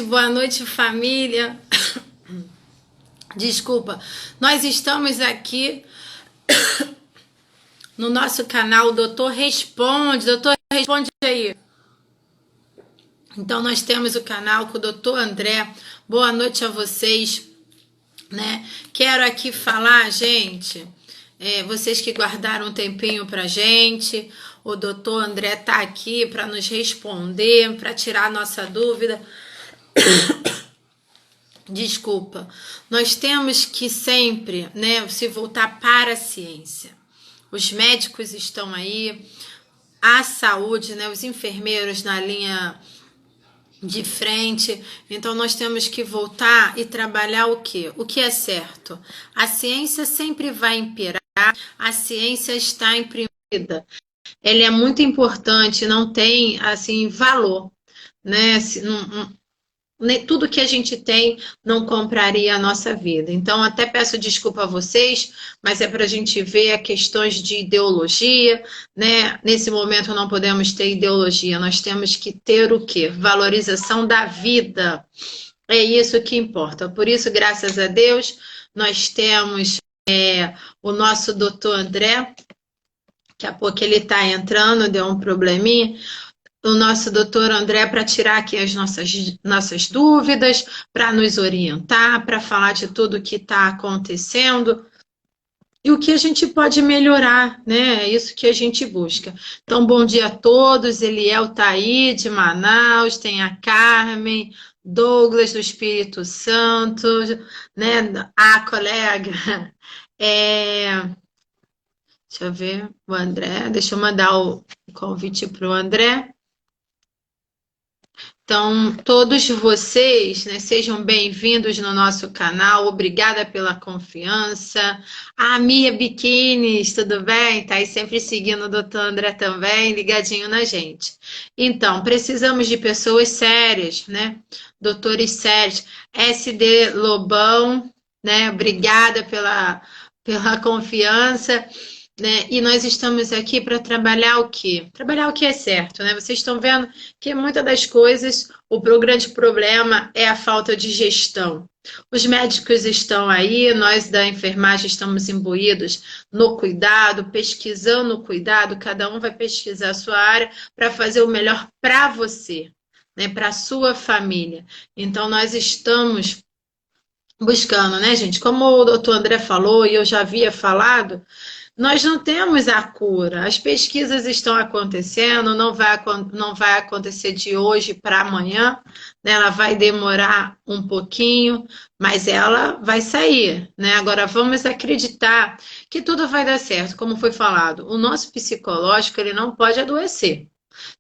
boa noite, família. Desculpa, nós estamos aqui no nosso canal Doutor Responde aí. Então nós temos o canal com o Doutor André. Boa noite a vocês, né? Quero aqui falar, gente, vocês que guardaram um tempinho pra gente, o Doutor André tá aqui para nos responder, para tirar a nossa dúvida. Desculpa, nós temos que sempre, né, se voltar para a ciência. Os médicos estão aí, a saúde, né, os enfermeiros na linha de frente. Então nós temos que voltar e trabalhar o quê? O que é certo. A ciência sempre vai imperar, a ciência está imprimida. Ele é muito importante, não tem assim valor, né? Tudo que a gente tem não compraria a nossa vida. Então, até peço desculpa a vocês, mas é para a gente ver questões de ideologia, né? Nesse momento não podemos ter ideologia, nós temos que ter o quê? Valorização da vida. É isso que importa. Por isso, graças a Deus, nós temos o nosso doutor André. Daqui a pouco ele está entrando, deu um probleminha. O nosso doutor André para tirar aqui as nossas dúvidas, para nos orientar, para falar de tudo que está acontecendo e o que a gente pode melhorar, né? É isso que a gente busca. Então, bom dia a todos. Eliel está aí, de Manaus, tem a Carmen, Douglas do Espírito Santo, né? A colega. Deixa eu ver o André. Deixa eu mandar o convite para o André. Então, todos vocês, né, sejam bem-vindos no nosso canal. Obrigada pela confiança. A Mia Biquínis, tudo bem? Tá aí sempre seguindo o doutor André também, ligadinho na gente. Então, precisamos de pessoas sérias, né? Doutores sérios. SD Lobão, né? Obrigada pela confiança. Né? E nós estamos aqui para trabalhar o quê? Trabalhar o que é certo, né? Vocês estão vendo que muitas das coisas, o grande problema é a falta de gestão. Os médicos estão aí, nós da enfermagem estamos imbuídos no cuidado, pesquisando o cuidado, cada um vai pesquisar a sua área para fazer o melhor para você, né? Para a sua família. Então nós estamos buscando, né, gente? Como o doutor André falou e eu já havia falado, nós não temos a cura, as pesquisas estão acontecendo, não vai acontecer de hoje para amanhã, né? Ela vai demorar um pouquinho, mas ela vai sair, né? Agora vamos acreditar que tudo vai dar certo, como foi falado. O nosso psicológico, ele não pode adoecer.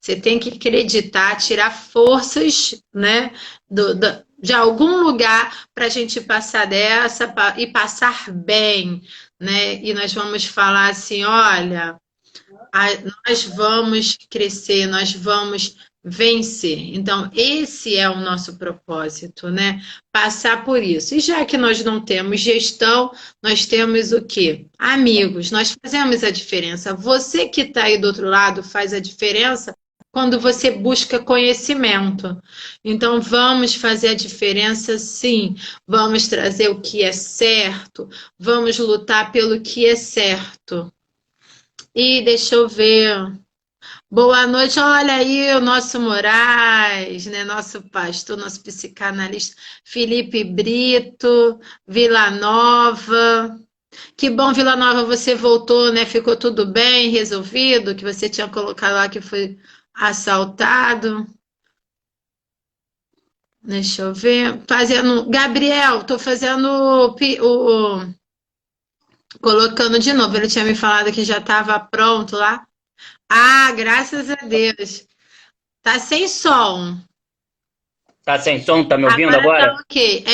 Você tem que acreditar, tirar forças, né, de algum lugar para a gente passar dessa e passar bem, né? E nós vamos falar assim, olha, nós vamos crescer, nós vamos vencer. Então, esse é o nosso propósito, né? Passar por isso. E já que nós não temos gestão, nós temos o quê? Amigos, nós fazemos a diferença. Você que está aí do outro lado faz a diferença quando você busca conhecimento. Então, vamos fazer a diferença, sim. Vamos trazer o que é certo. Vamos lutar pelo que é certo. E deixa eu ver. Boa noite. Olha aí o nosso Moraes, né? Nosso pastor, nosso psicanalista Felipe Brito, Vila Nova. Que bom, Vila Nova, você voltou, né? Ficou tudo bem, resolvido? Que você tinha colocado lá que foi assaltado. Deixa eu ver. Gabriel, tô fazendo colocando de novo. Ele tinha me falado que já estava pronto lá. Ah, graças a Deus. Tá sem som. Tá sem som? Tá me ouvindo agora? Tá ok.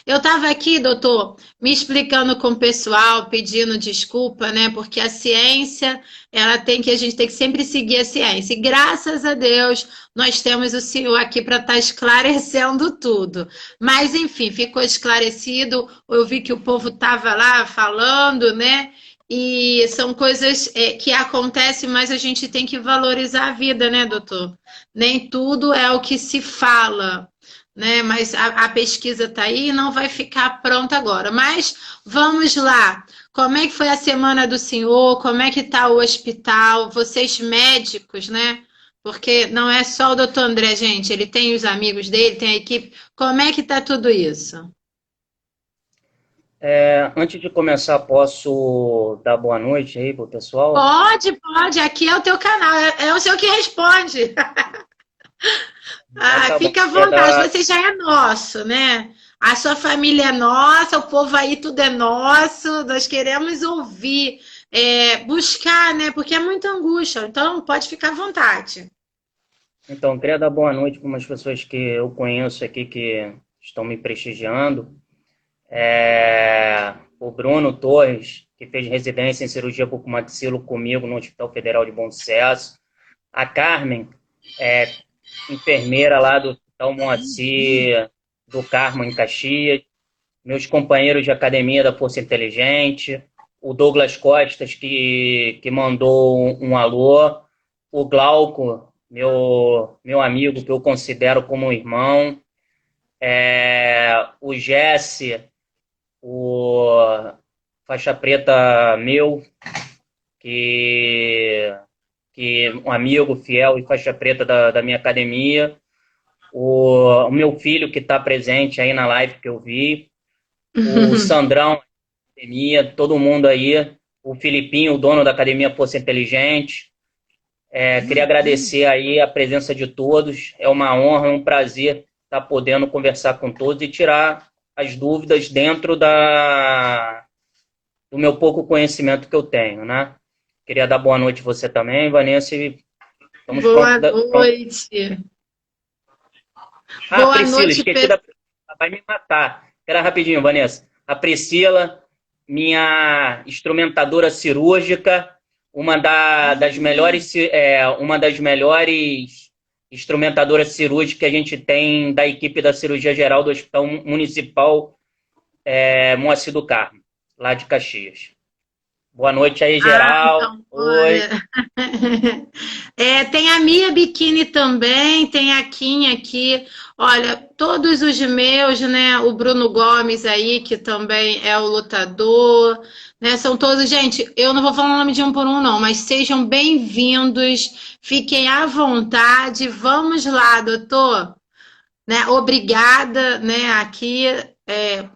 Eu estava aqui, doutor, me explicando com o pessoal, pedindo desculpa, né? Porque a ciência, a gente tem que sempre seguir a ciência. E graças a Deus, nós temos o senhor aqui para estar esclarecendo tudo. Mas, enfim, ficou esclarecido. Eu vi que o povo estava lá falando, né? E são coisas que acontecem, mas a gente tem que valorizar a vida, né, doutor? Nem tudo é o que se fala. né? Mas a pesquisa está aí e não vai ficar pronta agora. Mas vamos lá. Como é que foi a semana do senhor? Como é que está o hospital? Vocês médicos, né? Porque não é só o doutor André, gente. Ele tem os amigos dele, tem a equipe. Como é que está tudo isso? Antes de começar, posso dar boa noite aí pro pessoal? Pode, pode. Aqui é o teu canal. É o senhor que responde. Então Ah, tá bom. fica à vontade. Você já é nosso, né? A sua família é nossa, o povo aí tudo é nosso. Nós queremos ouvir, buscar, né? Porque é muita angústia. Então, pode ficar à vontade. Então, queria dar boa noite para umas pessoas que eu conheço aqui que estão me prestigiando. O Bruno Torres, que fez residência em cirurgia bucomaxilo comigo no Hospital Federal de Bom Sucesso. A Carmen, enfermeira lá do Hospital Moacir do Carmo, em Caxias. Meus companheiros de academia da Força Inteligente. O Douglas Costas, que mandou um alô. O Glauco, meu amigo, que eu considero como um irmão. O Jesse, o faixa preta meu, que um amigo fiel e faixa preta da minha academia. O meu filho, que está presente aí na live que eu vi. O Sandrão, academia, todo mundo aí. O Filipinho, o dono da Academia Força Inteligente. Queria agradecer aí a presença de todos. É uma honra, é um prazer estar podendo conversar com todos e tirar as dúvidas dentro do meu pouco conhecimento que eu tenho, né? Queria dar boa noite a você também, Vanessa. E estamos Boa pronto. noite. Boa Boa Priscila, noite, esqueci da Priscila, vai me matar. Espera rapidinho, Vanessa. A Priscila, minha instrumentadora cirúrgica, uma das melhores instrumentadoras cirúrgicas que a gente tem da equipe da cirurgia geral do Hospital Municipal Moacir do Carmo, lá de Caxias. Boa noite aí, geral. Então, Oi. olha. Tem a Mia Biquíni também, tem a Kim aqui. Olha, todos os meus, né? O Bruno Gomes aí, que também é o lutador, né? São todos, gente, eu não vou falar o nome de um por um, não, mas sejam bem-vindos, fiquem à vontade. Vamos lá, doutor, né? Obrigada, né? Aqui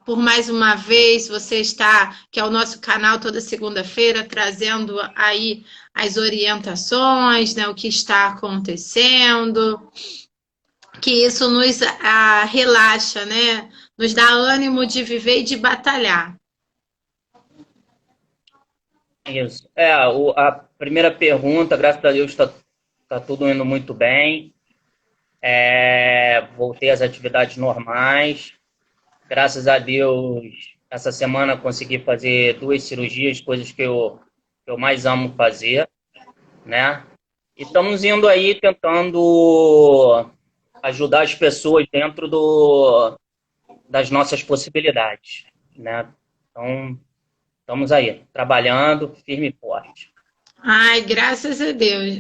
por mais uma vez você está, que é o nosso canal toda segunda-feira, trazendo aí as orientações, né? O que está acontecendo, que isso nos relaxa, né? Nos dá ânimo de viver e de batalhar. Isso. A primeira pergunta, graças a Deus, tá tudo indo muito bem. Voltei às atividades normais. Graças a Deus, essa semana consegui fazer 2 cirurgias, coisas que eu mais amo fazer, né? E estamos indo aí tentando ajudar as pessoas dentro das nossas possibilidades, né? Então, estamos aí, trabalhando firme e forte. Ai, graças a Deus.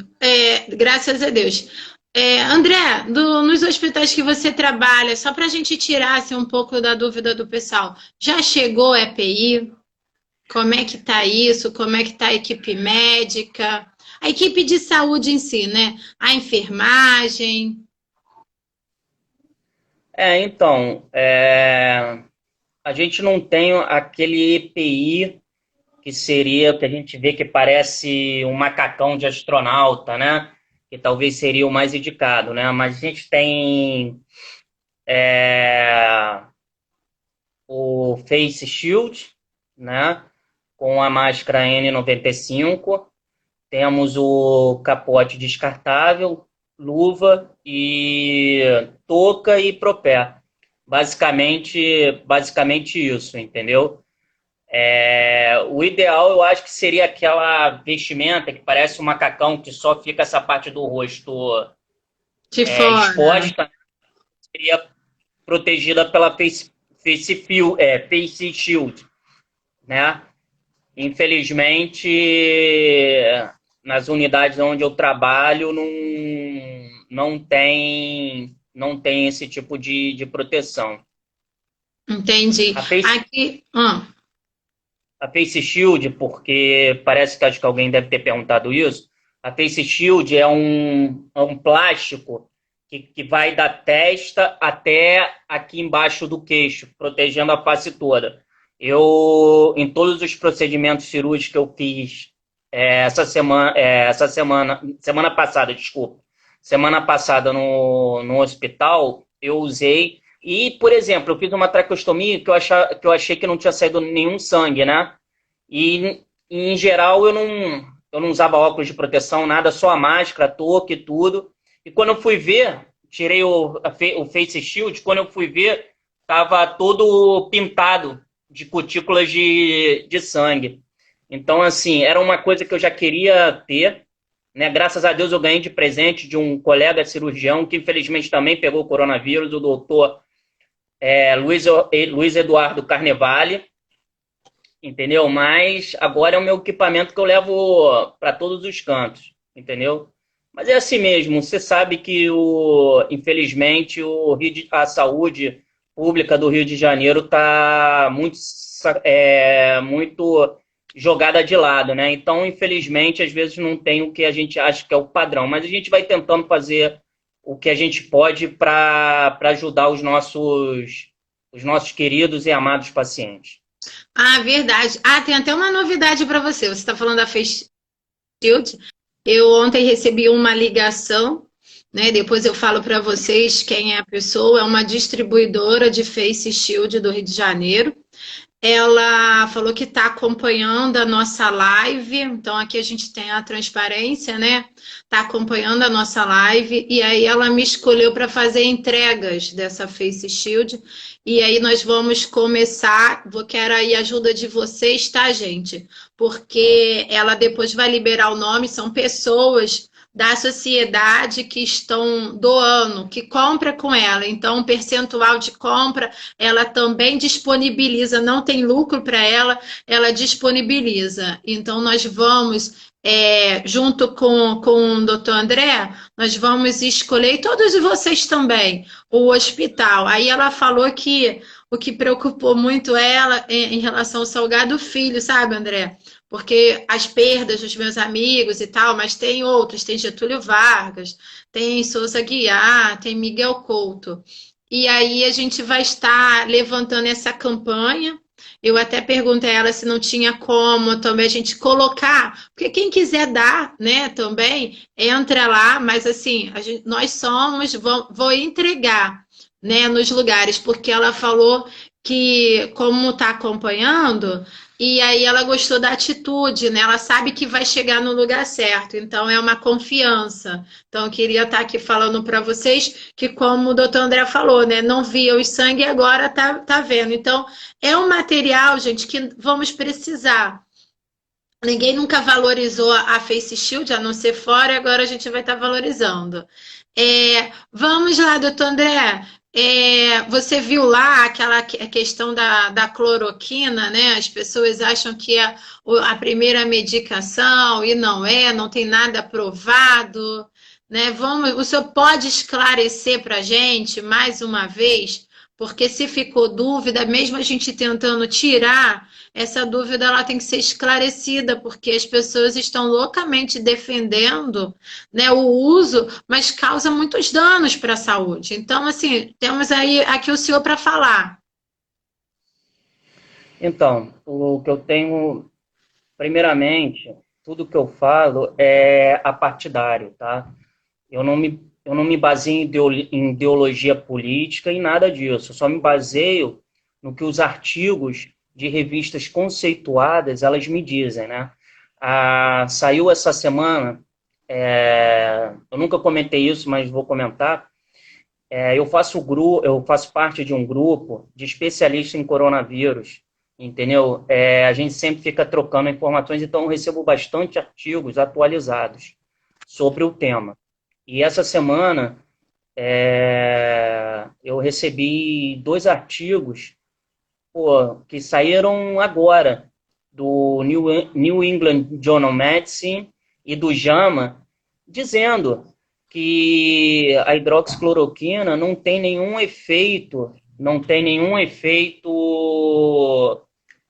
Graças a Deus. André, nos hospitais que você trabalha, só para a gente tirar assim, um pouco da dúvida do pessoal, já chegou EPI? Como é que tá isso? Como é que tá a equipe médica? A equipe de saúde em si, né? A enfermagem. Então, a gente não tem aquele EPI que seria o que a gente vê que parece um macacão de astronauta, né? Que talvez seria o mais indicado, né? Mas a gente tem o Face Shield, né? Com a máscara N95, temos o capote descartável, luva e touca e propé. Basicamente isso, entendeu? O ideal, eu acho que seria aquela vestimenta que parece um macacão, que só fica essa parte do rosto De fora. exposta, seria protegida pela face Shield, né? Infelizmente, não tem não tem esse tipo de proteção. Entendi. A Face, Aqui, a Face Shield, porque parece que acho que alguém deve ter perguntado isso, a Face Shield é um plástico que vai da testa até aqui embaixo do queixo, protegendo a face toda. Em todos os procedimentos cirúrgicos que eu fiz semana passada, desculpa, semana passada no hospital, eu usei. E, por exemplo, eu fiz uma traqueostomia que eu achei que não tinha saído nenhum sangue, né? E, em geral, eu não usava óculos de proteção, nada, só a máscara, touca e tudo. E quando eu fui ver, tirei o Face Shield, quando eu fui ver, estava todo pintado de cutículas de sangue. Então, assim, era uma coisa que eu já queria ter, né? Graças a Deus eu ganhei de presente de um colega cirurgião que infelizmente também pegou o coronavírus, o doutor Luiz Eduardo Carnevale, entendeu? Mas agora é o meu equipamento que eu levo para todos os cantos, entendeu? Mas é assim mesmo, você sabe que, infelizmente, a saúde pública do Rio de Janeiro está muito jogada de lado, né? Então, infelizmente, às vezes não tem o que a gente acha que é o padrão, mas a gente vai tentando fazer o que a gente pode para ajudar os nossos queridos e amados pacientes. Ah, verdade. Ah, tem até uma novidade para você. Você está falando da Face Shield. Eu ontem recebi uma ligação, né? Depois eu falo para vocês quem é a pessoa. É uma distribuidora de Face Shield do Rio de Janeiro. Ela falou que está acompanhando a nossa live, então aqui a gente tem a transparência, né? Está acompanhando a nossa live e aí ela me escolheu para fazer entregas dessa Face Shield. E aí nós vamos começar, quero aí a ajuda de vocês, tá, gente? Porque ela depois vai liberar o nome, são pessoas da sociedade que estão doando, que compra com ela. Então, o percentual de compra ela também disponibiliza, não tem lucro para ela, ela disponibiliza. Então, nós vamos, junto com o doutor André, nós vamos escolher, e todos vocês também, o hospital. Aí ela falou que o que preocupou muito ela em relação ao Salgado Filho, sabe, André? Porque as perdas dos meus amigos e tal, mas tem outros, tem Getúlio Vargas, tem Souza Guiar, tem Miguel Couto. E aí a gente vai estar levantando essa campanha. Eu até perguntei a ela se não tinha como também a gente colocar, porque quem quiser dar, né, também, entra lá, mas assim, nós somos, vou entregar, né, nos lugares, porque ela falou que, como está acompanhando, e aí ela gostou da atitude, né? Ela sabe que vai chegar no lugar certo, então é uma confiança. Então eu queria estar aqui falando para vocês que, como o doutor André falou, né? Não via o sangue e agora tá vendo. Então é um material, gente, que vamos precisar. Ninguém nunca valorizou a Face Shield, a não ser fora, e agora a gente vai estar valorizando. Vamos lá, doutor André. Você viu lá aquela questão da cloroquina, né? As pessoas acham que é a primeira medicação e não tem nada provado, né? O senhor pode esclarecer para a gente mais uma vez? Porque se ficou dúvida, mesmo a gente tentando tirar, essa dúvida ela tem que ser esclarecida, porque as pessoas estão loucamente defendendo, né, o uso, mas causa muitos danos para a saúde. Então, assim, temos aí aqui o senhor para falar. Então, o que eu tenho, primeiramente, tudo que eu falo é apartidário, tá? Eu não me baseio em ideologia política e nada disso. Eu só me baseio no que os artigos de revistas conceituadas elas me dizem, né? Saiu essa semana, eu nunca comentei isso, mas vou comentar. Eu faço parte de um grupo de especialistas em coronavírus, entendeu? A gente sempre fica trocando informações, então eu recebo bastante artigos atualizados sobre o tema. E essa semana eu recebi 2 artigos que saíram agora, do New England Journal of Medicine e do JAMA, dizendo que a hidroxicloroquina não tem nenhum efeito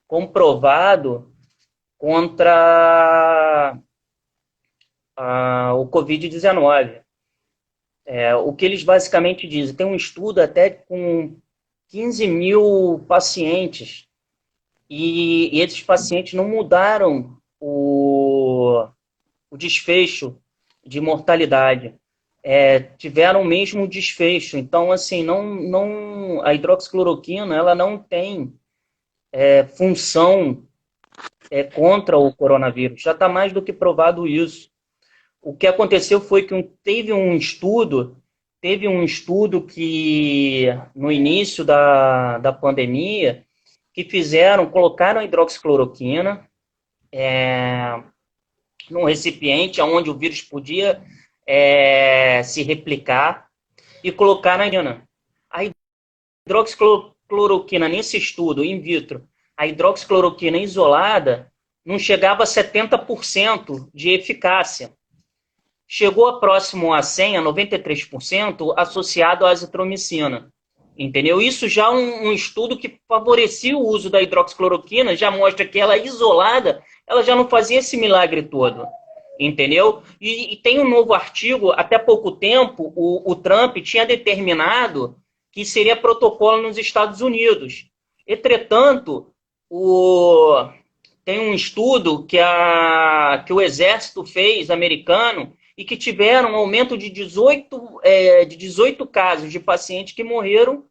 comprovado contra o Covid-19. O que eles basicamente dizem, tem um estudo até com 15 mil pacientes, e esses pacientes não mudaram o desfecho de mortalidade. Tiveram o mesmo desfecho. Então, assim, a hidroxicloroquina ela não tem função contra o coronavírus. Já está mais do que provado isso. O que aconteceu foi que teve um estudo que, no início da pandemia, que colocaram a hidroxicloroquina num recipiente onde o vírus podia se replicar, e colocaram a hidroxicloroquina nesse estudo in vitro. A hidroxicloroquina isolada não chegava a 70% de eficácia. Chegou próximo a 100%, a 93%, associado à azitromicina. Entendeu? Isso já é um estudo que favorecia o uso da hidroxicloroquina, já mostra que ela isolada, ela já não fazia esse milagre todo. Entendeu? E tem um novo artigo, até pouco tempo, o Trump tinha determinado que seria protocolo nos Estados Unidos. Entretanto, tem um estudo que o Exército fez, americano, e que tiveram um aumento de 18 casos de pacientes que morreram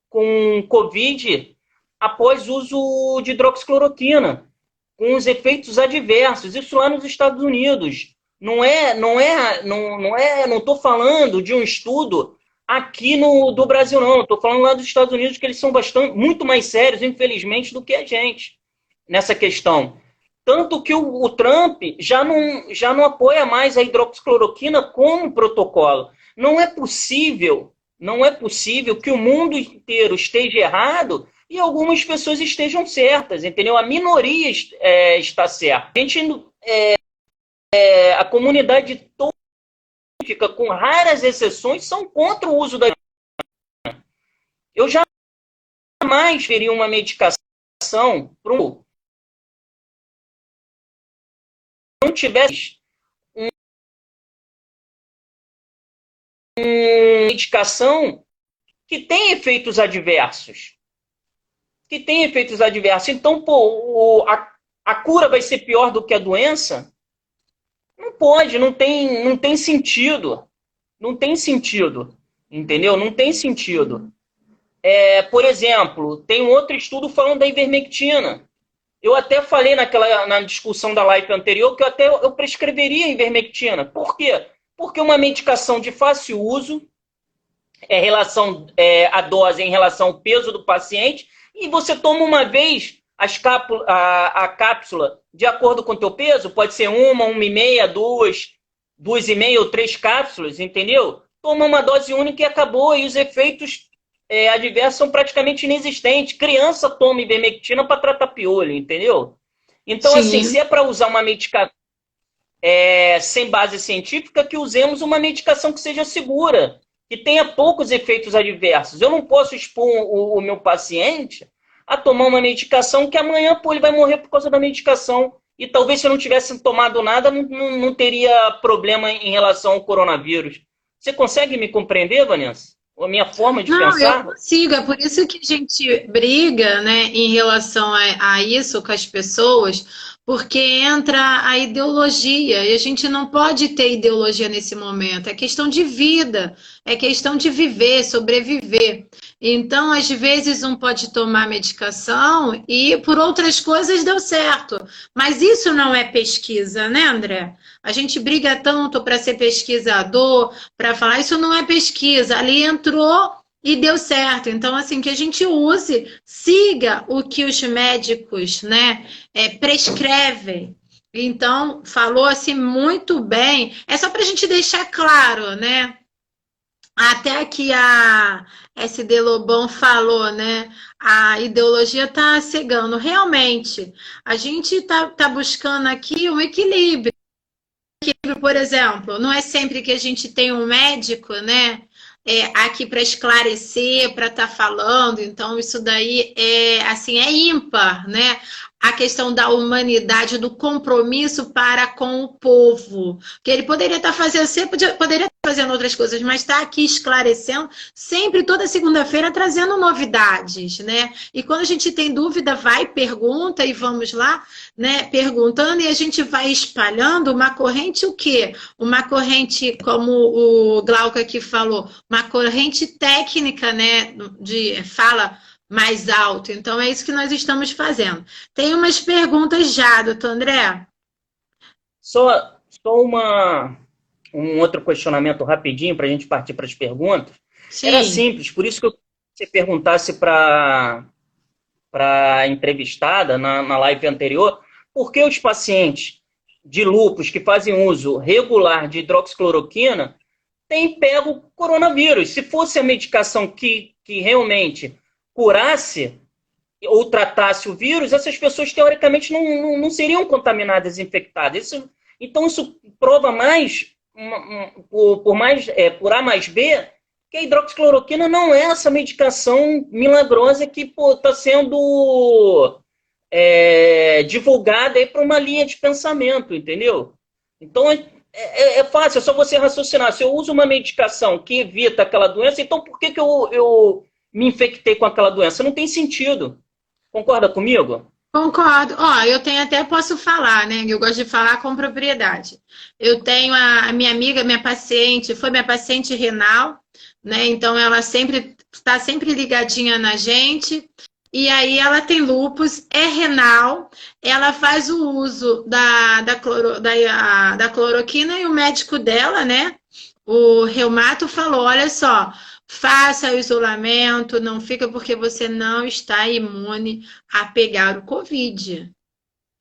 com Covid após uso de hidroxicloroquina, com os efeitos adversos, isso lá nos Estados Unidos. Não estou falando de um estudo aqui do Brasil, não. Estou falando lá dos Estados Unidos, que eles são muito mais sérios, infelizmente, do que a gente nessa questão. Tanto que o Trump já não apoia mais a hidroxicloroquina como protocolo. Não é possível que o mundo inteiro esteja errado e algumas pessoas estejam certas, entendeu? A minoria está certa. A comunidade toda, com raras exceções, são contra o uso da. Eu jamais veria uma medicação para não tivesse uma medicação que tem efeitos adversos. Então, a cura vai ser pior do que a doença? Não pode, não tem sentido. Não tem sentido, entendeu? Não tem sentido. Por exemplo, tem um outro estudo falando da ivermectina. Eu até falei na discussão da live anterior que eu prescreveria ivermectina. Por quê? Porque uma medicação de fácil uso, a dose em relação ao peso do paciente, e você toma uma vez a cápsula de acordo com o teu peso, pode ser 1,5, 2,5 ou 3 cápsulas, entendeu? Toma uma dose única e acabou, e os efeitos adversos são praticamente inexistentes. Criança toma ivermectina para tratar piolho, entendeu? Então, Sim. Assim, se é para usar uma medicação sem base científica, que usemos uma medicação que seja segura, que tenha poucos efeitos adversos. Eu não posso expor o meu paciente a tomar uma medicação que amanhã ele vai morrer por causa da medicação. E talvez se eu não tivesse tomado nada, não teria problema em relação ao coronavírus. Você consegue me compreender, Vanessa? A minha forma de pensar? Eu consigo, é por isso que a gente briga, né, em relação a isso com as pessoas, porque entra a ideologia, e a gente não pode ter ideologia nesse momento, é questão de vida, é questão de viver, sobreviver. Então, às vezes, um pode tomar medicação e por outras coisas deu certo, mas isso não é pesquisa, né, André? A gente briga tanto para ser pesquisador, para falar, isso não é pesquisa. Ali entrou e deu certo. Então, assim, que a gente use, siga o que os médicos, né, prescrevem. Então, falou assim muito bem. É só para a gente deixar claro, né? Até que a SD Lobão falou, né? A ideologia está cegando. Realmente, a gente tá buscando aqui um equilíbrio por exemplo, não é sempre que a gente tem um médico, né? Aqui para esclarecer, para estar falando, então isso daí é assim, é ímpar, né? A questão da humanidade, do compromisso para com o povo. Que ele poderia estar fazendo, você poderia estar fazendo outras coisas, mas está aqui esclarecendo, sempre toda segunda-feira trazendo novidades, né? E quando a gente tem dúvida, vai, pergunta e vamos lá, né? Perguntando e a gente vai espalhando uma corrente o quê? Uma corrente, como o Glauco aqui falou, uma corrente técnica, né? De fala mais alto. Então, é isso que nós estamos fazendo. Tem umas perguntas já, doutor André. Só um outro questionamento rapidinho para a gente partir para as perguntas. Era Sim. simples, por isso que você perguntasse para a entrevistada na live anterior, por que os pacientes de lúpus que fazem uso regular de hidroxicloroquina têm pego coronavírus? Se fosse a medicação que realmente curasse ou tratasse o vírus, essas pessoas, teoricamente, não seriam contaminadas, infectadas. Então, isso prova mais, por A mais B, que a hidroxicloroquina não é essa medicação milagrosa que está sendo divulgada para uma linha de pensamento, entendeu? Então, é fácil, é só você raciocinar. Se eu uso uma medicação que evita aquela doença, então por que eu me infectei com aquela doença? Não tem sentido. Concorda comigo? Concordo. Ó, eu tenho até posso falar, né? Eu gosto de falar com propriedade. Eu tenho a minha amiga, minha paciente, foi minha paciente renal, né? Então ela sempre está sempre ligadinha na gente. E aí ela tem lúpus, é renal, ela faz o uso da cloroquina e o médico dela, né? O reumato falou: olha só, faça o isolamento, não fica porque você não está imune a pegar o Covid.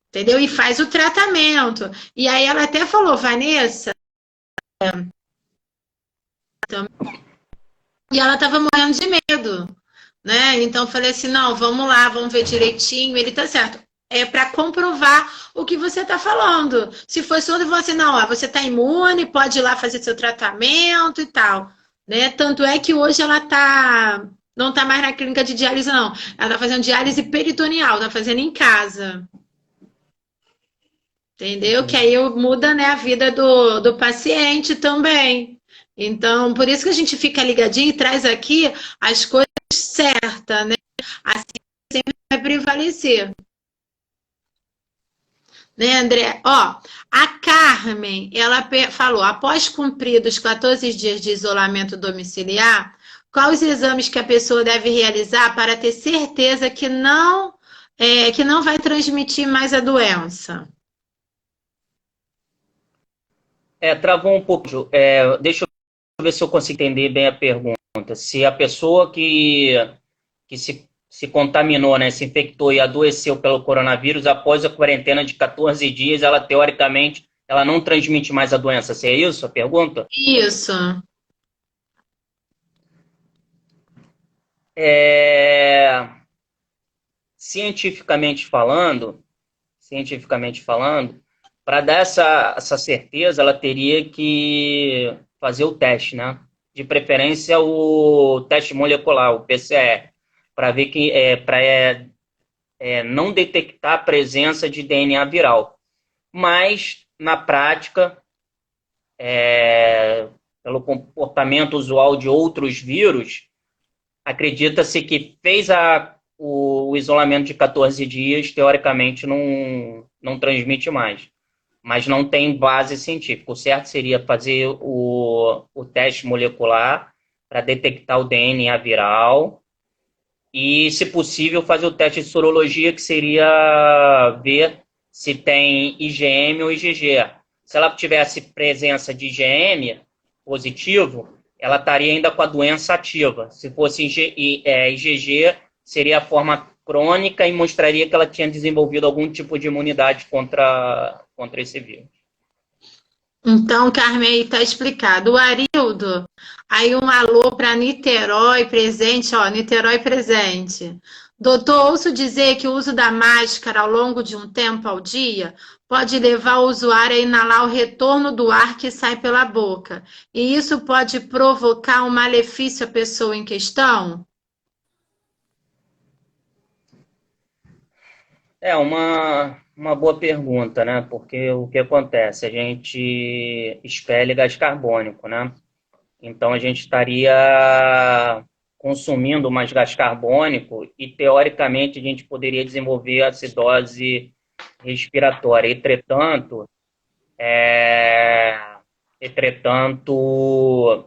Entendeu? E faz o tratamento. E aí ela até falou, Vanessa, e ela estava morrendo de medo, né? Então eu falei assim, não, vamos lá, vamos ver direitinho, ele tá certo. É para comprovar o que você está falando. Se for só de você, não, ó, você está imune, pode ir lá fazer seu tratamento e tal, né? Tanto é que hoje ela não está mais na clínica de diálise, não. Ela está fazendo diálise peritoneal, está fazendo em casa. Entendeu? Que aí muda, né, a vida do paciente também. Então, por isso que a gente fica ligadinho e traz aqui as coisas certas, né? Assim sempre vai prevalecer. Né, André? Ó, a Carmen, ela falou, após cumpridos 14 dias de isolamento domiciliar, quais os exames que a pessoa deve realizar para ter certeza que não vai transmitir mais a doença? Travou um pouco. Deixa eu ver se eu consigo entender bem a pergunta. Se a pessoa que se contaminou, né, se infectou e adoeceu pelo coronavírus, após a quarentena de 14 dias, ela, teoricamente, ela não transmite mais a doença. Se é isso a pergunta? Isso. Cientificamente falando, para dar essa certeza, ela teria que fazer o teste, né? De preferência o teste molecular, o PCR, para ver que para não detectar a presença de DNA viral. Mas, na prática, pelo comportamento usual de outros vírus, acredita-se que fez o isolamento de 14 dias, teoricamente, não transmite mais. Mas não tem base científica. O certo seria fazer o teste molecular para detectar o DNA viral e, se possível, fazer o teste de sorologia, que seria ver se tem IgM ou IgG. Se ela tivesse presença de IgM positivo, ela estaria ainda com a doença ativa. Se fosse IgG, seria a forma crônica e mostraria que ela tinha desenvolvido algum tipo de imunidade contra esse vírus. Então, Carmen, aí está explicado. O Arildo, aí um alô para Niterói presente, ó, Niterói presente. Doutor, ouço dizer que o uso da máscara ao longo de um tempo ao dia pode levar o usuário a inalar o retorno do ar que sai pela boca. E isso pode provocar um malefício à pessoa em questão? É uma boa pergunta, né? Porque o que acontece? A gente expele gás carbônico, né? Então a gente estaria consumindo mais gás carbônico e, teoricamente, a gente poderia desenvolver acidose respiratória. É, entretanto,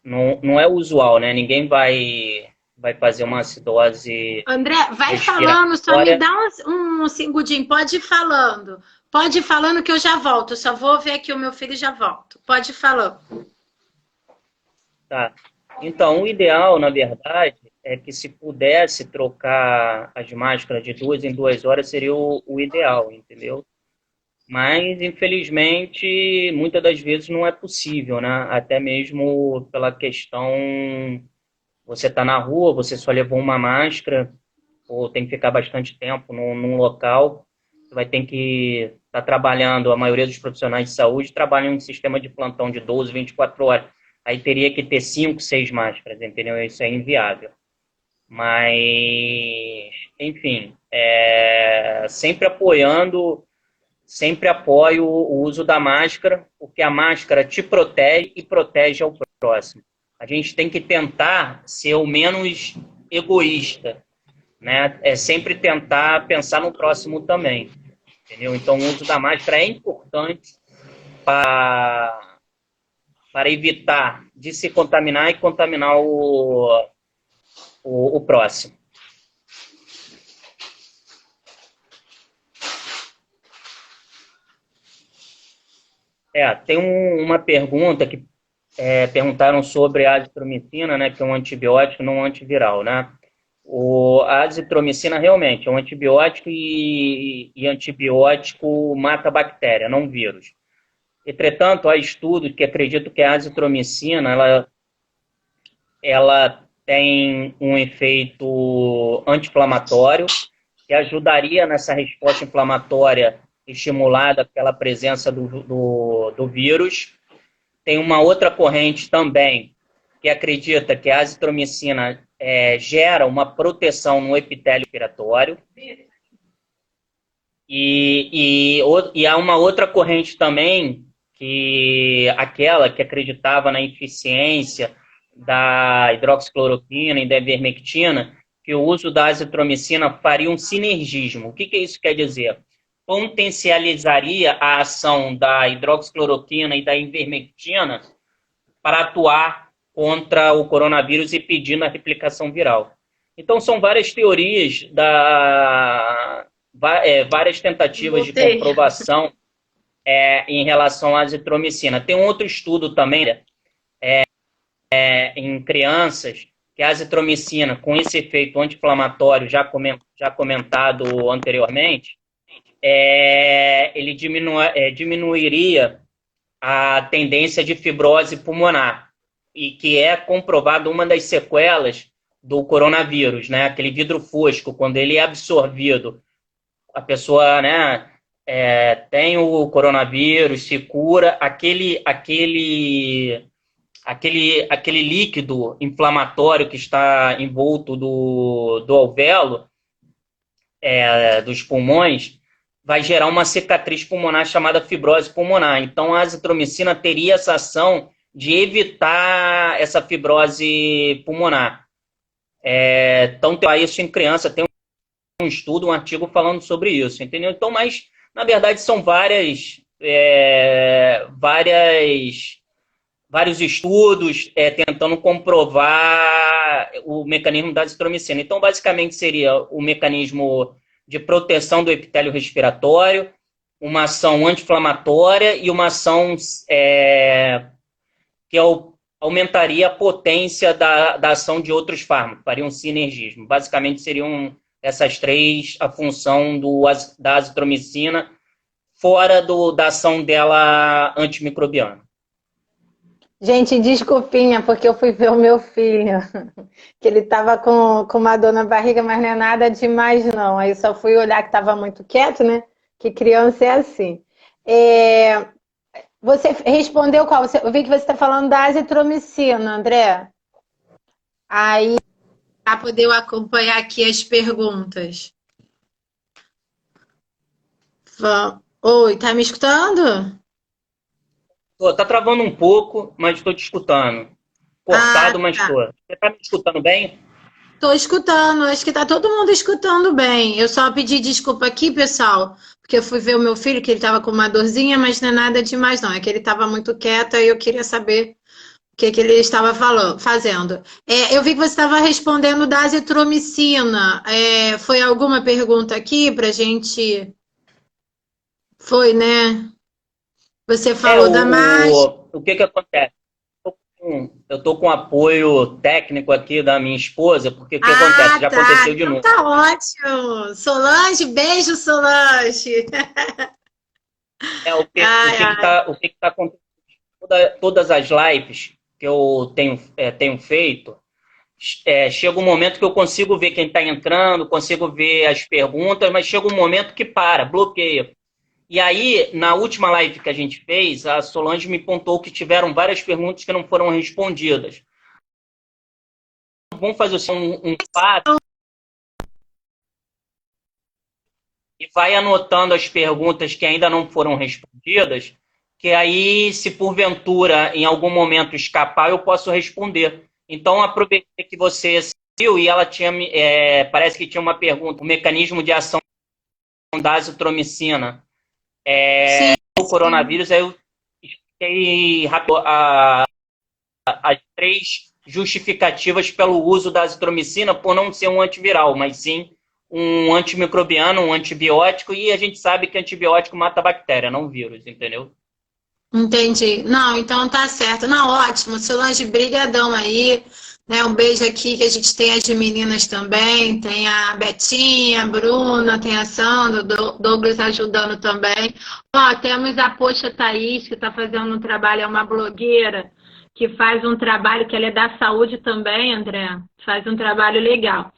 não é usual, né? Ninguém vai fazer uma acidose André, vai falando, só me respiratória. dá um segundinho, pode ir falando. Pode ir falando que eu já volto. Só vou ver aqui o meu filho e já volto. Pode ir falando. Tá. Então, o ideal, na verdade, é que se pudesse trocar as máscaras de 2 em 2 horas, seria o ideal, entendeu? Mas, infelizmente, muitas das vezes não é possível, né? Até mesmo pela questão, você está na rua, você só levou uma máscara, ou tem que ficar bastante tempo num local, você vai ter que estar trabalhando, a maioria dos profissionais de saúde trabalham em um sistema de plantão de 12, 24 horas. Aí teria que ter 5, 6 máscaras, entendeu? Isso é inviável. Mas, enfim, sempre apoio o uso da máscara, porque a máscara te protege e protege ao próximo. A gente tem que tentar ser o menos egoísta, né? É sempre tentar pensar no próximo também, entendeu? Então, o uso da máscara é importante para evitar de se contaminar e contaminar o próximo. Tem uma pergunta que perguntaram sobre a azitromicina, né, que é um antibiótico não antiviral, né? A azitromicina realmente é um antibiótico e antibiótico mata bactéria, não vírus. Entretanto, há estudos que acreditam que a azitromicina ela tem um efeito anti-inflamatório que ajudaria nessa resposta inflamatória estimulada pela presença do vírus. Tem uma outra corrente também que acredita que a azitromicina gera uma proteção no epitélio respiratório. E há uma outra corrente também, aquela que acreditava na eficiência da hidroxicloroquina e da ivermectina, que o uso da azitromicina faria um sinergismo. O que isso quer dizer? Potencializaria a ação da hidroxicloroquina e da ivermectina para atuar contra o coronavírus e impedindo a replicação viral. Então, são várias teorias, várias tentativas de comprovação em relação à azitromicina. Tem um outro estudo também em crianças, que a azitromicina, com esse efeito anti-inflamatório já comentado anteriormente, ele diminuiria a tendência de fibrose pulmonar, e que é comprovado uma das sequelas do coronavírus, né? Aquele vidro fosco, quando ele é absorvido, a pessoa, né, tem o coronavírus, se cura, aquele líquido inflamatório que está envolto do alvéolo, dos pulmões, vai gerar uma cicatriz pulmonar chamada fibrose pulmonar. Então, a azitromicina teria essa ação de evitar essa fibrose pulmonar. Então, isso em criança, tem um estudo, um artigo falando sobre isso, entendeu? Então, mas, na verdade, são vários estudos tentando comprovar o mecanismo da azitromicina. Então, basicamente, seria o mecanismo de proteção do epitélio respiratório, uma ação anti-inflamatória e uma ação que aumentaria a potência da ação de outros fármacos, faria um sinergismo. Basicamente, seriam essas três a função da azitromicina fora da ação dela antimicrobiana. Gente, desculpinha, porque eu fui ver o meu filho, que ele estava com uma dor na barriga, mas não é nada demais, não. Aí só fui olhar que estava muito quieto, né? Que criança é assim. É, você respondeu qual? Eu vi que você está falando da azitromicina, André. Aí, para poder eu acompanhar aqui as perguntas. Oi, tá me escutando? Tá travando um pouco, mas estou te escutando. Ah, Cortado, mas tá. estou. Você está me escutando bem? Tô escutando, acho que tá todo mundo escutando bem. Eu só pedi desculpa aqui, pessoal, porque eu fui ver o meu filho, que ele tava com uma dorzinha, mas não é nada demais, não. É que ele tava muito quieto e eu queria saber o que que ele estava fazendo. Eu vi que você estava respondendo da azitromicina. Foi alguma pergunta aqui pra gente? Foi, né? Você É, falou da mais. o que que acontece? Eu tô com apoio técnico aqui da minha esposa, porque o que acontece? Ah, Já tá. aconteceu de Então novo. tá ótimo. Solange, beijo, Solange. Ai, ai. O que que tá acontecendo? Todas as lives que eu tenho feito, chega um momento que eu consigo ver quem está entrando, consigo ver as perguntas, mas chega um momento que bloqueia. E aí, na última live que a gente fez, a Solange me pontuou que tiveram várias perguntas que não foram respondidas. Vamos fazer assim, um quadro e vai anotando as perguntas que ainda não foram respondidas, que aí, se porventura em algum momento escapar, eu posso responder. Então, aproveitei que você assistiu e ela tinha, parece que tinha uma pergunta, o mecanismo de ação da azitromicina Sim, o coronavírus, aí eu expliquei rápido as três justificativas pelo uso da azitromicina por não ser um antiviral, mas sim um antimicrobiano, um antibiótico, e a gente sabe que antibiótico mata bactéria, não vírus, entendeu? entendi. Não, então tá certo. Não, ótimo. Solange, brigadão aí. Né, um beijo aqui que a gente tem as meninas também. Tem a Betinha, a Bruna, tem a Sandra, o Douglas ajudando também. Ó, temos a Poxa Thaís, que está fazendo um trabalho, é uma blogueira que faz um trabalho que ela é da saúde também, André. Faz um trabalho legal.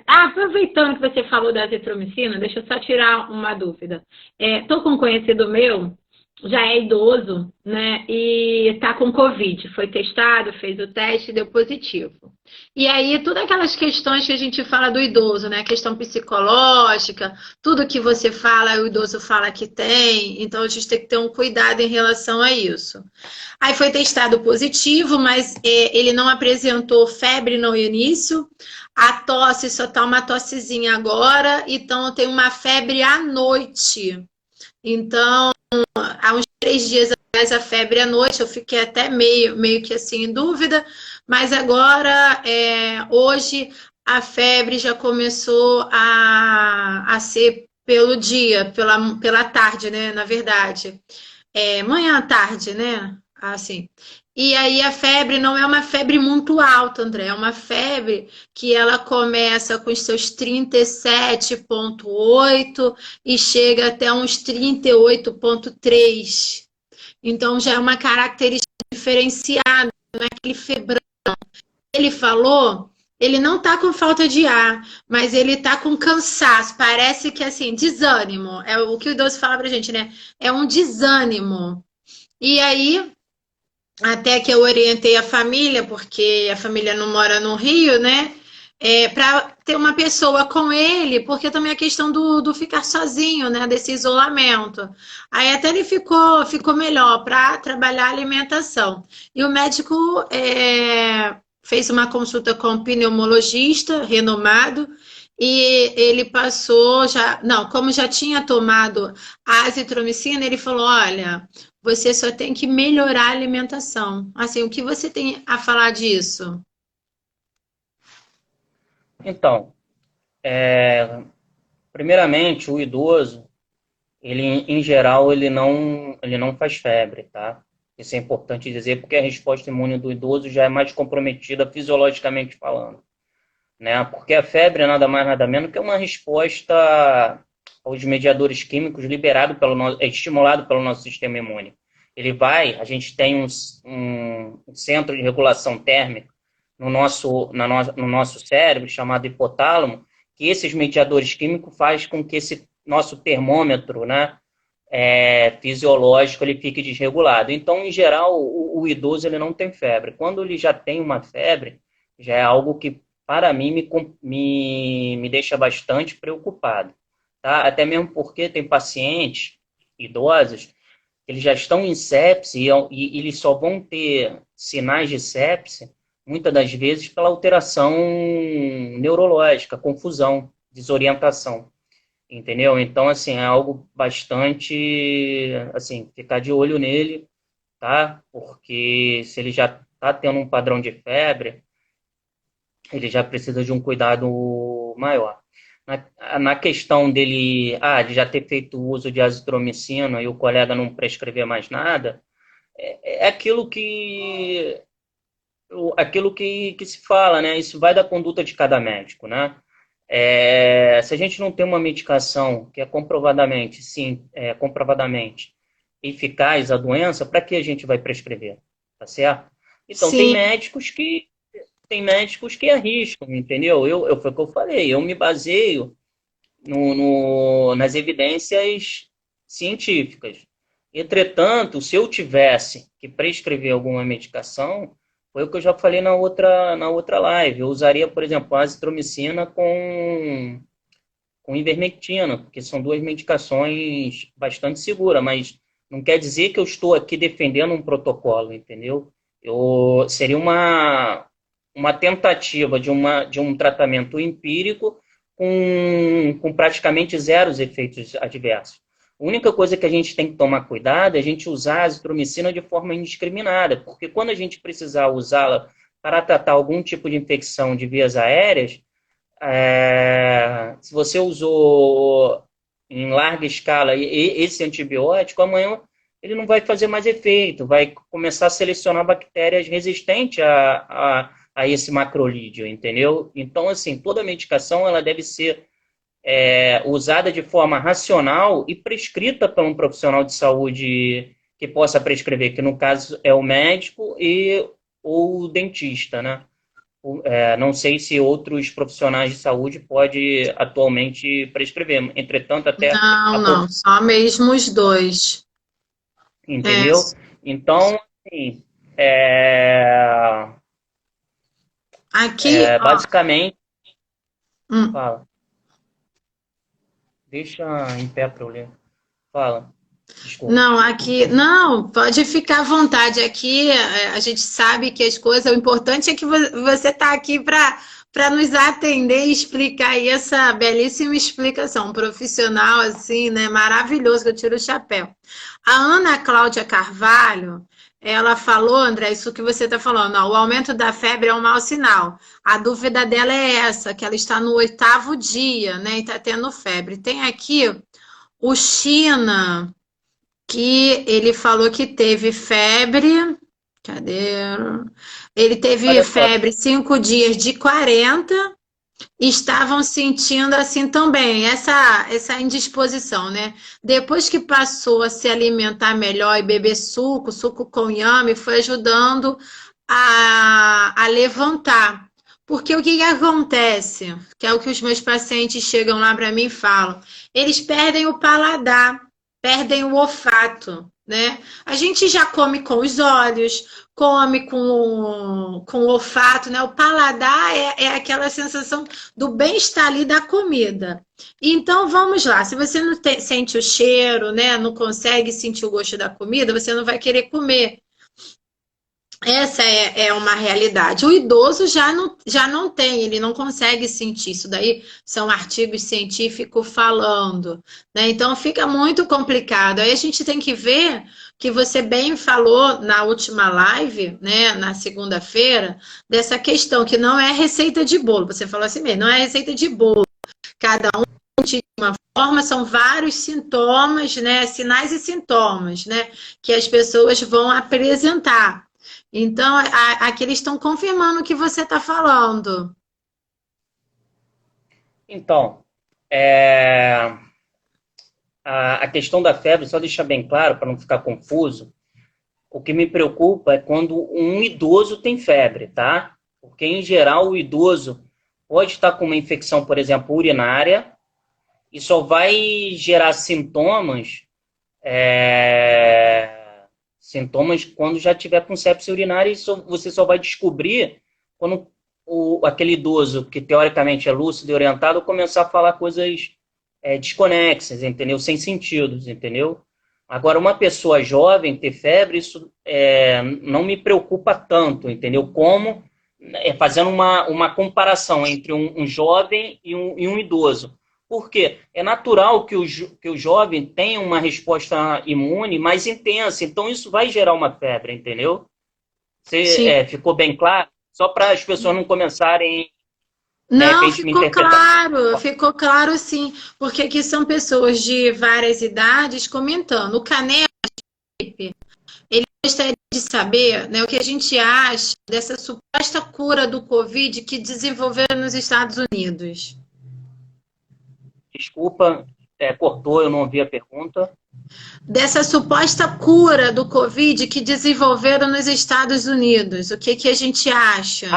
Aproveitando que você falou da azitromicina, deixa eu só tirar uma dúvida. Estou com um conhecido meu já é idoso, né? E está com Covid. Foi testado, fez o teste e deu positivo. E aí, todas aquelas questões que a gente fala do idoso, né? Questão psicológica, tudo que você fala, o idoso fala que tem. Então, a gente tem que ter um cuidado em relação a isso. Aí foi testado positivo, mas ele não apresentou febre no início. A tosse só tá uma tossezinha agora, então tem uma febre à noite. Então, há uns 3 dias atrás a febre à noite, eu fiquei até meio que assim em dúvida, mas agora, hoje, a febre já começou a ser pelo dia, pela tarde, né? Na verdade. Manhã à tarde, né? Assim. E aí a febre não é uma febre muito alta, André, é uma febre que ela começa com os seus 37,8 e chega até uns 38,3. Então já é uma característica diferenciada, não é aquele febrão. Ele falou, ele não tá com falta de ar, mas ele tá com cansaço, parece que assim, desânimo. É o que o idoso fala pra gente, né? É um desânimo. E aí, até que eu orientei a família, porque a família não mora no Rio, né? Para ter uma pessoa com ele, porque também a questão do ficar sozinho, né? Desse isolamento. Aí até ele ficou melhor para trabalhar a alimentação. E o médico fez uma consulta com um pneumologista renomado. E ele passou já, não, como já tinha tomado a azitromicina, ele falou: olha, você só tem que melhorar a alimentação. Assim, o que você tem a falar disso? Então, primeiramente, o idoso, ele, em geral, ele não faz febre, tá? Isso é importante dizer, porque a resposta imune do idoso já é mais comprometida fisiologicamente falando, né? Porque a febre é nada mais nada menos que uma resposta aos mediadores químicos liberado estimulado pelo nosso sistema imune. A gente tem um centro de regulação térmica no nosso cérebro, chamado hipotálamo, que esses mediadores químicos faz com que esse nosso termômetro, né, fisiológico, ele fique desregulado. Então, em geral, o idoso ele não tem febre. Quando ele já tem uma febre, já é algo que, para mim, me deixa bastante preocupado. Tá? Até mesmo porque tem pacientes idosos, eles já estão em sepse e eles só vão ter sinais de sepse, muitas das vezes, pela alteração neurológica, confusão, desorientação. Entendeu? Então, assim, é algo bastante, assim, ficar de olho nele, tá? Porque se ele já está tendo um padrão de febre, ele já precisa de um cuidado maior. Na questão dele, de já ter feito uso de azitromicina e o colega não prescrever mais nada, é aquilo que se fala, né? Isso vai da conduta de cada médico, né? Se a gente não tem uma medicação que é comprovadamente eficaz à doença, para que a gente vai prescrever? Tá certo? Então, Sim. tem médicos que arriscam, entendeu? Foi o que eu falei, eu me baseio nas evidências científicas. Entretanto, se eu tivesse que prescrever alguma medicação, foi o que eu já falei na outra live. Eu usaria, por exemplo, a azitromicina com ivermectina, porque são duas medicações bastante seguras, mas não quer dizer que eu estou aqui defendendo um protocolo, entendeu? Seria uma tentativa de um tratamento empírico com praticamente zero efeitos adversos. A única coisa que a gente tem que tomar cuidado é a gente usar a azitromicina de forma indiscriminada, porque quando a gente precisar usá-la para tratar algum tipo de infecção de vias aéreas, se você usou em larga escala esse antibiótico, amanhã ele não vai fazer mais efeito, vai começar a selecionar bactérias resistentes a esse macrolídeo, entendeu? Então, assim, toda medicação ela deve ser usada de forma racional e prescrita por um profissional de saúde que possa prescrever, que no caso é o médico ou o dentista, né? Não sei se outros profissionais de saúde podem atualmente prescrever, entretanto, até... Não, só mesmo os dois. Entendeu? Então, assim, aqui, basicamente... ó, Fala. Deixa em pé para eu ler. Fala. Desculpa. Não, pode ficar à vontade. Aqui a gente sabe que as coisas, o importante é que você está aqui para nos atender e explicar aí essa belíssima explicação. Um profissional assim, né, maravilhoso, que eu tiro o chapéu. A Ana Cláudia Carvalho, ela falou, André, isso que você está falando, ó, o aumento da febre é um mau sinal. A dúvida dela é essa, que ela está no 8º dia, né, e está tendo febre. Tem aqui o China, que ele falou que teve febre. Cadê? Ele teve febre 5 dias de 40. Estavam sentindo assim também essa indisposição, né? Depois que passou a se alimentar melhor e beber suco com inhame, foi ajudando a levantar. Porque o que acontece? Que é o que os meus pacientes chegam lá para mim e falam. Eles perdem o paladar, perdem o olfato, né? A gente já come com os olhos, come com o olfato, né? O paladar é aquela sensação do bem-estar ali da comida. Então, vamos lá. Se você não sente o cheiro, né? Não consegue sentir o gosto da comida, você não vai querer comer. Essa é uma realidade. O idoso já não tem, ele não consegue sentir. Isso daí são artigos científicos falando, né? Então fica muito complicado. Aí a gente tem que ver que você bem falou na última live, né, na segunda-feira, dessa questão que não é receita de bolo. Você falou assim mesmo, não é receita de bolo. Cada um de uma forma, são vários sintomas, né, sinais e sintomas, né, que as pessoas vão apresentar. Então, aqui eles estão confirmando o que você está falando. Então, a questão da febre, só deixar bem claro, para não ficar confuso, o que me preocupa é quando um idoso tem febre, tá? Porque, em geral, o idoso pode estar com uma infecção, por exemplo, urinária, e só vai gerar sintomas quando já tiver com sepsia urinária, e você só vai descobrir quando aquele idoso, que teoricamente é lúcido e orientado, começar a falar coisas desconexas, entendeu? Sem sentidos, entendeu? Agora, uma pessoa jovem ter febre, isso não me preocupa tanto, entendeu? Como fazendo uma comparação entre um jovem e um idoso. Por quê? É natural que o jovem tenha uma resposta imune mais intensa, então isso vai gerar uma febre, entendeu? Sim. Ficou bem claro? Só para as pessoas não começarem, de Não, repente, me interpretar. ficou claro sim, porque aqui são pessoas de várias idades comentando. O Canep, ele gostaria de saber, né, o que a gente acha dessa suposta cura do Covid que desenvolveram nos Estados Unidos. Desculpa, cortou, eu não ouvi a pergunta. Dessa suposta cura do Covid que desenvolveram nos Estados Unidos. O que a gente acha?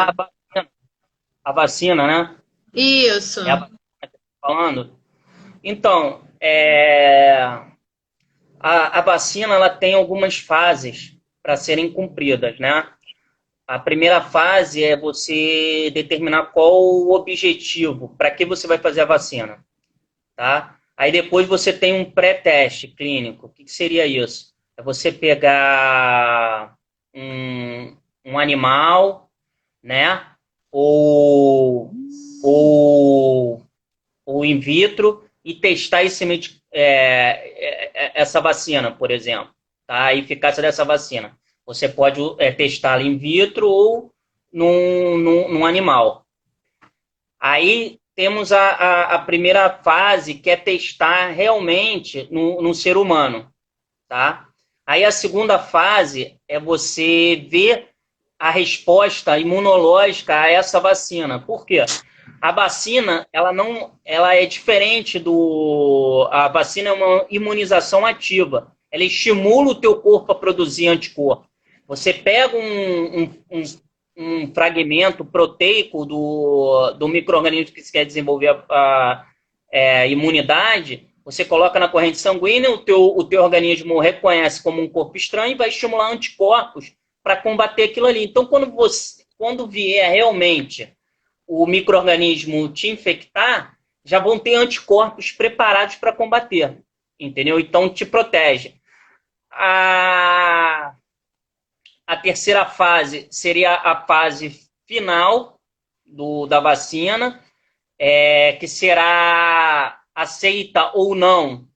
A vacina, né? Isso. É a vacina que eu tô falando. Então, a vacina ela tem algumas fases para serem cumpridas, né? A primeira fase é você determinar qual o objetivo, para que você vai fazer a vacina, tá? Aí depois você tem um pré-teste clínico. O que seria isso? É você pegar um animal, né? Ou in vitro e testar essa vacina, por exemplo, tá? A eficácia dessa vacina. Você pode testá-la in vitro ou num animal. Aí temos a primeira fase, que é testar realmente no ser humano, tá? Aí a segunda fase é você ver a resposta imunológica a essa vacina. Por quê? A vacina, ela é diferente a vacina é uma imunização ativa. Ela estimula o teu corpo a produzir anticorpo. Você pega um fragmento proteico do micro-organismo que se quer desenvolver a imunidade, você coloca na corrente sanguínea, o teu organismo reconhece como um corpo estranho e vai estimular anticorpos para combater aquilo ali. Então, quando vier realmente o micro-organismo te infectar, já vão ter anticorpos preparados para combater, entendeu? Então, te protege. A terceira fase seria a fase final da vacina, que será aceita ou não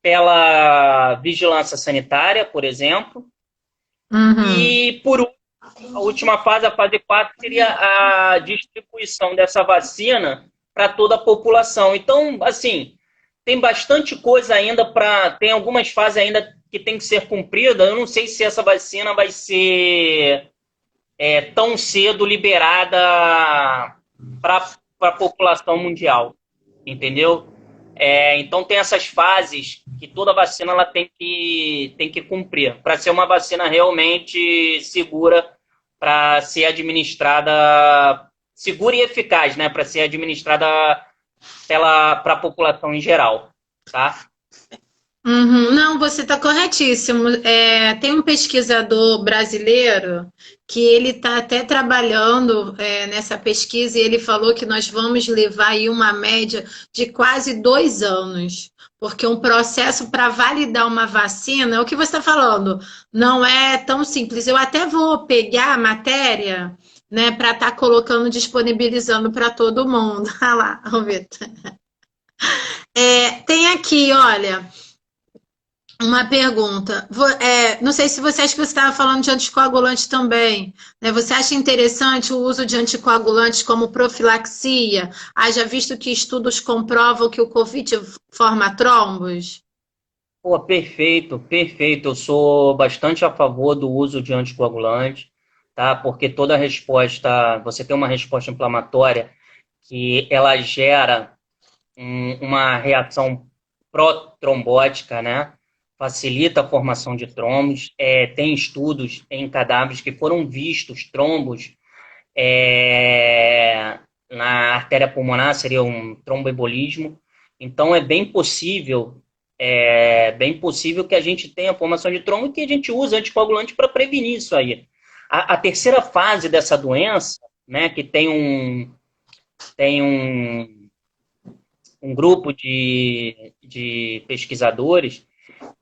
pela vigilância sanitária, por exemplo. Uhum. E, por último, a última fase, a fase 4, seria a distribuição dessa vacina para toda a população. Então, assim, tem bastante coisa ainda tem algumas fases ainda que tem que ser cumprida. Eu não sei se essa vacina vai ser tão cedo liberada para a população mundial, entendeu? Então tem essas fases que toda vacina ela tem que cumprir para ser uma vacina realmente segura, para ser administrada, segura e eficaz, né? Para ser administrada para a população em geral, tá? Uhum. Não, você está corretíssimo. Tem um pesquisador brasileiro que ele está até trabalhando nessa pesquisa e ele falou que nós vamos levar aí uma média de quase 2 anos, porque um processo para validar uma vacina, é o que você está falando, não é tão simples. Eu até vou pegar a matéria, né, para estar colocando, disponibilizando para todo mundo. Olha lá, vamos ver. Tem aqui, olha. Uma pergunta. Não sei se você acha que você estava falando de anticoagulante também, né? Você acha interessante o uso de anticoagulantes como profilaxia? Haja visto que estudos comprovam que o Covid forma trombos? Pô, perfeito, perfeito. Eu sou bastante a favor do uso de anticoagulante, tá? Porque toda resposta, você tem uma resposta inflamatória que ela gera uma reação pró-trombótica, né? Facilita a formação de trombos. Tem estudos em cadáveres que foram vistos trombos na artéria pulmonar, seria um tromboembolismo. Então, bem possível que a gente tenha formação de trombo e que a gente use anticoagulante para prevenir isso aí. A terceira fase dessa doença, né, que um grupo de pesquisadores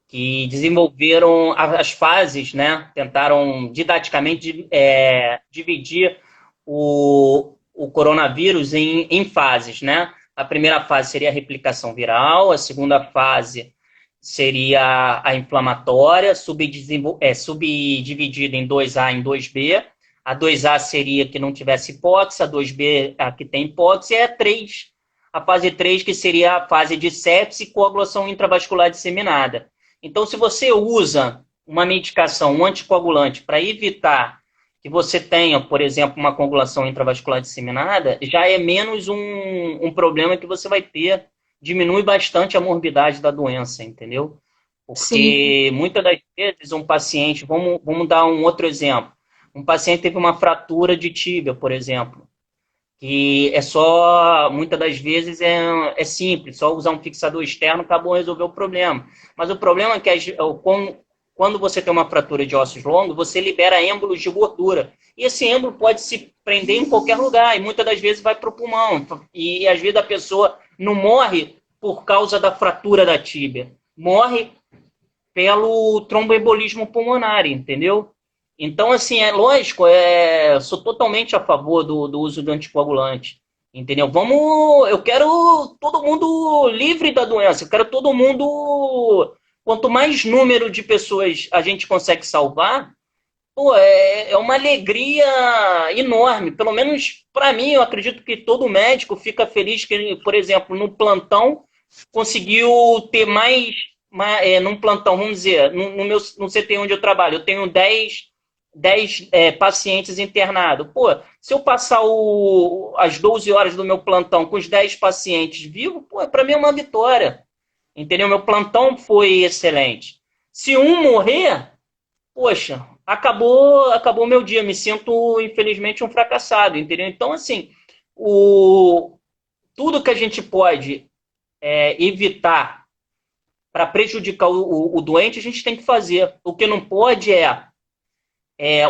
que desenvolveram as fases, né, tentaram didaticamente dividir o coronavírus em fases, né? A primeira fase seria a replicação viral, a segunda fase seria a inflamatória, subdividida em 2A e em 2B. A 2A seria que não tivesse hipóxia, a 2B a que tem hipóxia, e a fase 3, que seria a fase de sepse e coagulação intravascular disseminada. Então, se você usa uma medicação, um anticoagulante, para evitar que você tenha, por exemplo, uma coagulação intravascular disseminada, já é menos um problema que você vai ter, diminui bastante a morbidade da doença, entendeu? Porque muitas das vezes um paciente, vamos dar um outro exemplo, um paciente teve uma fratura de tíbia, por exemplo, que muitas das vezes é simples, só usar um fixador externo, acabou de resolver o problema. Mas o problema é que quando você tem uma fratura de ossos longos, você libera êmbolos de gordura. E esse êmbolo pode se prender em qualquer lugar, e muitas das vezes vai para o pulmão. E às vezes a pessoa não morre por causa da fratura da tíbia, morre pelo tromboembolismo pulmonar, entendeu? Então, assim, é lógico, sou totalmente a favor do uso do anticoagulante, entendeu? Eu quero todo mundo livre da doença, eu quero todo mundo... Quanto mais número de pessoas a gente consegue salvar, é uma alegria enorme. Pelo menos para mim, eu acredito que todo médico fica feliz que, por exemplo, no plantão, conseguiu ter num plantão, vamos dizer, no CT onde eu trabalho, eu tenho 10 pacientes internados. Se eu passar as 12 horas do meu plantão com os 10 pacientes vivos, para mim é uma vitória. Entendeu? Meu plantão foi excelente. Se um morrer, poxa, acabou meu dia. Me sinto, infelizmente, um fracassado, entendeu? Então, assim, tudo que a gente pode evitar para prejudicar o doente, a gente tem que fazer. O que não pode é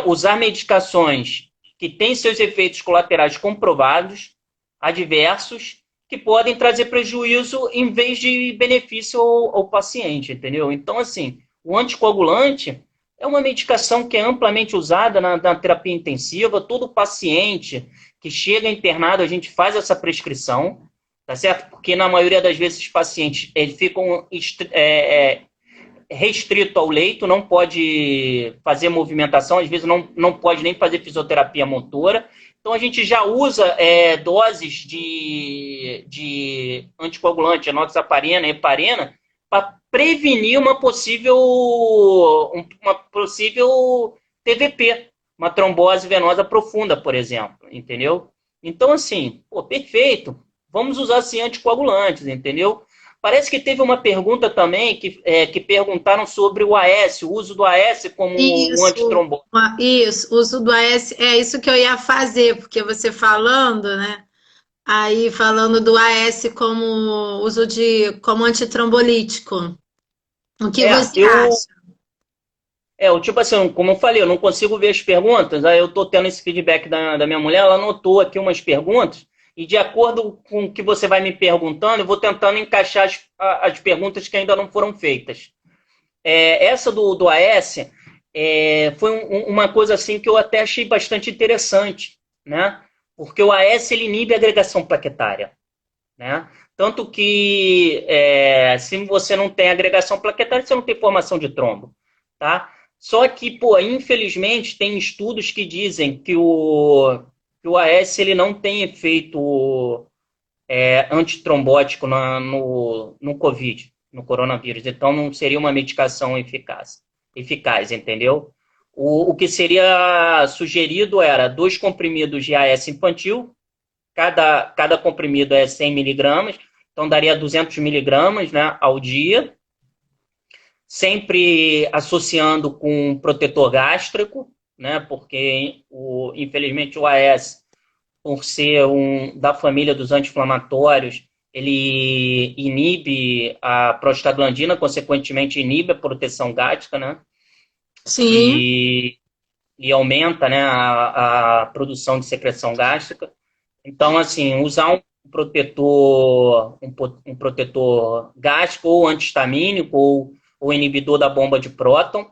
usar medicações que têm seus efeitos colaterais comprovados, adversos, que podem trazer prejuízo em vez de benefício ao paciente, entendeu? Então, assim, o anticoagulante é uma medicação que é amplamente usada na terapia intensiva. Todo paciente que chega internado, a gente faz essa prescrição, tá certo? Porque na maioria das vezes os pacientes ficam restritos ao leito, não pode fazer movimentação, às vezes não pode nem fazer fisioterapia motora. Então, a gente já usa doses de anticoagulante, enoxaparina, heparina, para prevenir uma possível TVP, uma trombose venosa profunda, por exemplo, entendeu? Então, assim, perfeito, vamos usar, sim, anticoagulantes, entendeu? Parece que teve uma pergunta também que perguntaram sobre o AS, o uso do AS como um antitrombose. Isso, o uso do AS, é isso que eu ia fazer, porque você falando, né? Aí falando do AS como uso como antitrombolítico. O que você acha? Tipo assim, como eu falei, eu não consigo ver as perguntas, aí eu estou tendo esse feedback da minha mulher, ela anotou aqui umas perguntas, e de acordo com o que você vai me perguntando, eu vou tentando encaixar as perguntas que ainda não foram feitas. Essa do AS foi uma coisa assim que eu até achei bastante interessante, né? Porque o AS ele inibe a agregação plaquetária, né? Tanto que se você não tem agregação plaquetária, você não tem formação de trombo, tá? Só que, infelizmente, tem estudos que dizem que o AS ele não tem efeito antitrombótico no COVID, no coronavírus. Então, não seria uma medicação eficaz, entendeu? O que seria sugerido era 2 comprimidos de AS infantil, cada comprimido é 100 miligramas. então daria 200 miligramas, né, ao dia, sempre associando com protetor gástrico, né, porque, infelizmente, o AS, por ser da família dos anti-inflamatórios, ele inibe a prostaglandina, consequentemente inibe a proteção gástrica, né? Sim. E aumenta, né, a produção de secreção gástrica. Então, assim, usar um protetor gástrico ou antihistamínico ou inibidor da bomba de próton,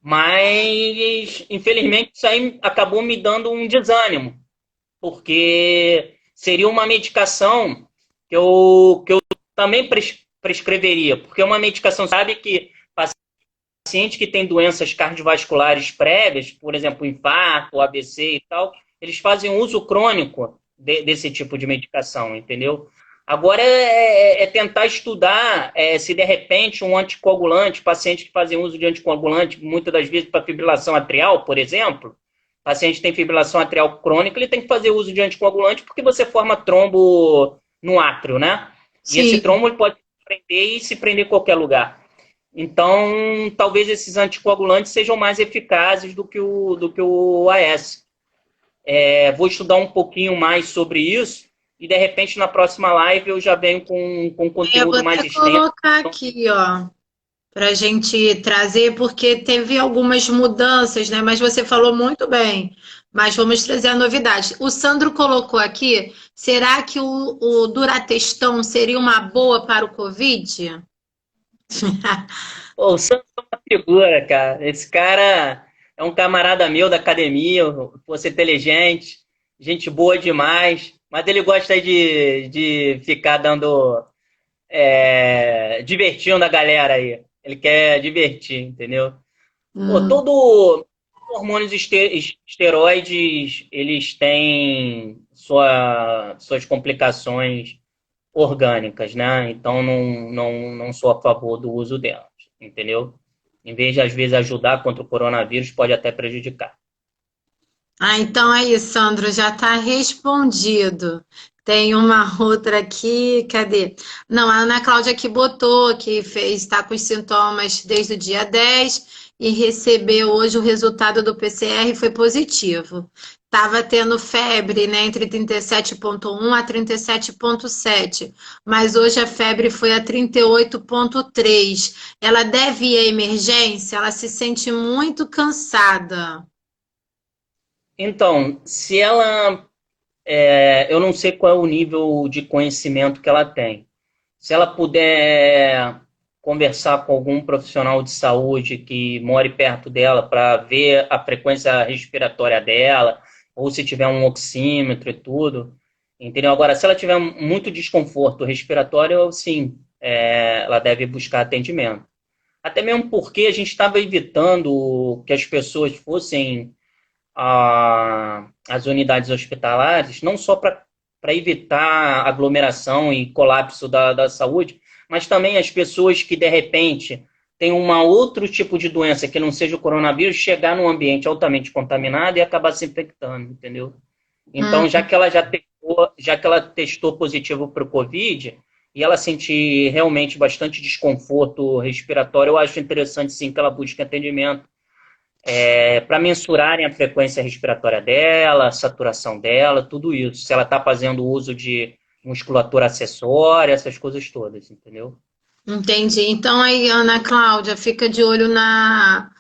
mas, infelizmente, isso aí acabou me dando um desânimo, porque seria uma medicação que eu também prescreveria, porque é uma medicação, sabe, que pacientes que têm doenças cardiovasculares prévias, por exemplo, infarto, ABC e tal, eles fazem uso crônico desse tipo de medicação, entendeu? Agora é tentar estudar se de repente um anticoagulante, pacientes que fazem uso de anticoagulante, muitas das vezes para fibrilação atrial, por exemplo, paciente tem fibrilação atrial crônica, ele tem que fazer uso de anticoagulante porque você forma trombo no átrio, né? E esse Sim. trombo ele pode prender e se prender em qualquer lugar. Então, talvez esses anticoagulantes sejam mais eficazes do que o AS. Vou estudar um pouquinho mais sobre isso e, de repente, na próxima live eu já venho com Eu vou conteúdo mais até extenso. colocar aqui, ó, para a gente trazer, porque teve algumas mudanças, né? Mas você falou muito bem. Mas vamos trazer a novidade. O Sandro colocou aqui, será que o Durateston seria uma boa para o Covid? Pô, o Santos é uma figura, cara. Esse cara é um camarada meu da academia, fosse inteligente, gente boa demais, mas ele gosta de ficar divertindo a galera aí. Ele quer divertir, entendeu? Pô, Hum. todo hormônios esteroides, eles têm suas complicações orgânicas, né? Então não sou a favor do uso delas, entendeu? Em vez de, às vezes, ajudar contra o coronavírus, pode até prejudicar. Ah, então aí, Sandro, já está respondido. Tem uma outra aqui, cadê? Não, a Ana Cláudia que botou, que fez, está com os sintomas desde o dia 10 e recebeu hoje o resultado do PCR foi positivo. Estava tendo febre, né, entre 37,1 a 37,7, mas hoje a febre foi a 38,3. Ela deve ir à emergência, ela se sente muito cansada. Então, se ela. Eu não sei qual é o nível de conhecimento que ela tem. Se ela puder conversar com algum profissional de saúde que more perto dela para ver a frequência respiratória dela, ou se tiver um oxímetro e tudo, entendeu? Agora, se ela tiver muito desconforto respiratório, sim, ela deve buscar atendimento. Até mesmo porque a gente estava evitando que as pessoas fossem às unidades hospitalares, não só para evitar aglomeração e colapso da saúde, mas também as pessoas que, de repente, têm um outro tipo de doença que não seja o coronavírus, chegar num ambiente altamente contaminado e acabar se infectando, entendeu? Então, já que ela testou positivo para o Covid, e ela sentir realmente bastante desconforto respiratório, eu acho interessante sim que ela busque atendimento para mensurarem a frequência respiratória dela, a saturação dela, tudo isso. Se ela está fazendo uso de musculatura acessória, essas coisas todas, entendeu? Entendi. Então aí, Ana Cláudia, fica de olho na